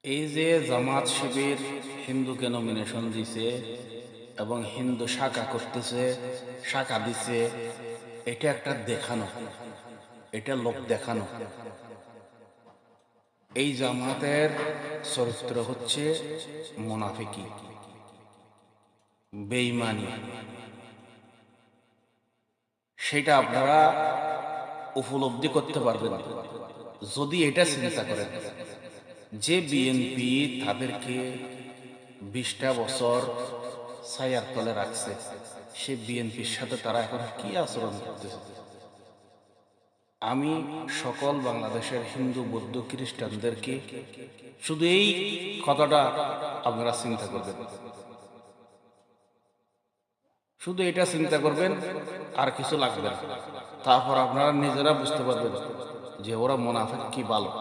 এই যে জামাত শিবির হিন্দুকে নমিনেশন দিছে এবং হিন্দু শাখা করতেছে, শাখা দিছে, এটা একটা দেখানো, এটা লোক দেখানো। এই জামাতের চরিত্র হচ্ছে মুনাফিকি, বেঈমানি। সেটা আপনারা উপলব্ধি করতে পারবেন যদি এটা চিন্তা করেন যে বিএনপি তাদেরকে 20টা বছর ছায়ার তলে রাখছে, সে বিএনপির সাথে তারা এখন কি আচরণ করতেছে। আমি সকল বাংলাদেশের হিন্দু বৌদ্ধ খ্রিস্টানদেরকে শুধু এই কথাটা আপনারা চিন্তা করবেন, শুধু এটা চিন্তা করবেন, আর কিছু লাগবে না। তারপর আপনারা নিজেরা বুঝতে পারবেন যে ওরা মুনাফিক কি ভালো।